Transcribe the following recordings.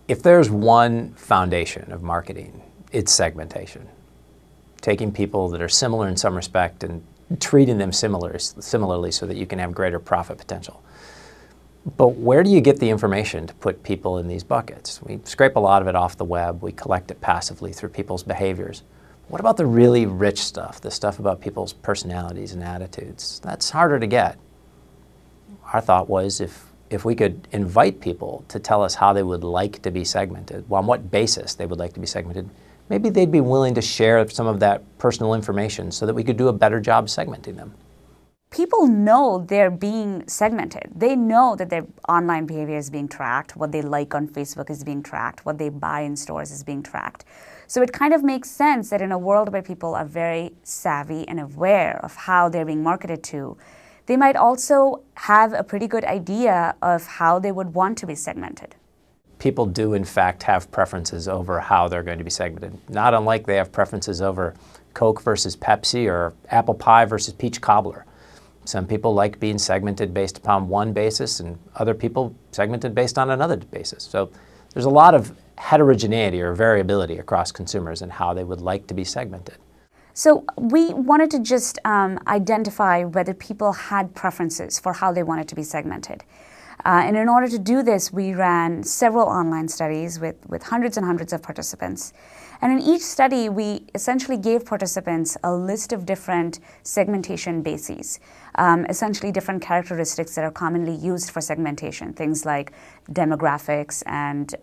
If there's one foundation of marketing, it's segmentation. Taking people that are similar in some respect and treating them similarly so that you can have greater profit potential. But where do you get the information to put people in these buckets? We scrape a lot of it off the web. We collect it passively through people's behaviors. What about the really rich stuff, the stuff about people's personalities and attitudes? That's harder to get. Our thought was if we could invite people to tell us how they would like to be segmented, on what basis they would like to be segmented, maybe they'd be willing to share some of that personal information so that we could do a better job segmenting them. People know they're being segmented. They know that their online behavior is being tracked, what they like on Facebook is being tracked, what they buy in stores is being tracked. So it kind of makes sense that in a world where people are very savvy and aware of how they're being marketed to, they might also have a pretty good idea of how they would want to be segmented. People do, in fact, have preferences over how they're going to be segmented. Not unlike they have preferences over Coke versus Pepsi or apple pie versus peach cobbler. Some people like being segmented based upon one basis and other people segmented based on another basis. So there's a lot of heterogeneity or variability across consumers in how they would like to be segmented. So we wanted to just identify whether people had preferences for how they wanted to be segmented. And in order to do this, we ran several online studies with hundreds and hundreds of participants. And in each study, we essentially gave participants a list of different segmentation bases, essentially different characteristics that are commonly used for segmentation, things like demographics and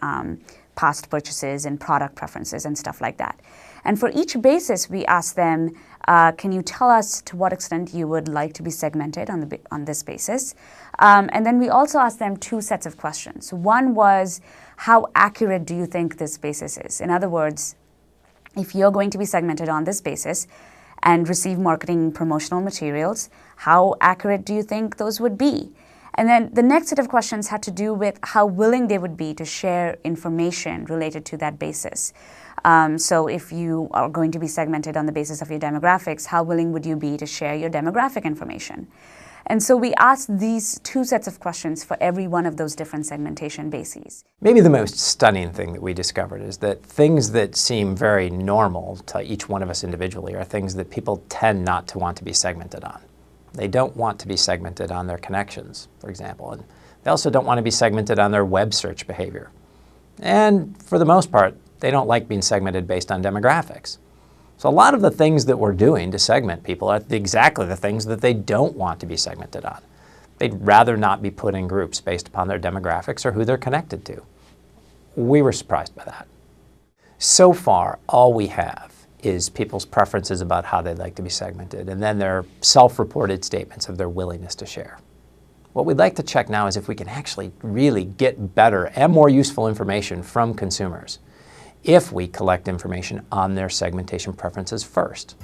past purchases and product preferences and stuff like that. And for each basis, we asked them, can you tell us to what extent you would like to be segmented on this basis? And then we also asked them two sets of questions. One was, how accurate do you think this basis is? In other words, if you're going to be segmented on this basis and receive marketing promotional materials, how accurate do you think those would be? And then the next set of questions had to do with how willing they would be to share information related to that basis. So if you are going to be segmented on the basis of your demographics, how willing would you be to share your demographic information? And so we asked these two sets of questions for every one of those different segmentation bases. Maybe the most stunning thing that we discovered is that things that seem very normal to each one of us individually are things that people tend not to want to be segmented on. They don't want to be segmented on their connections, for example, and they also don't want to be segmented on their web search behavior. And for the most part, they don't like being segmented based on demographics. So a lot of the things that we're doing to segment people are exactly the things that they don't want to be segmented on. They'd rather not be put in groups based upon their demographics or who they're connected to. We were surprised by that. So far, all we have is people's preferences about how they'd like to be segmented, and then their self-reported statements of their willingness to share. What we'd like to check now is if we can actually really get better and more useful information from consumers if we collect information on their segmentation preferences first.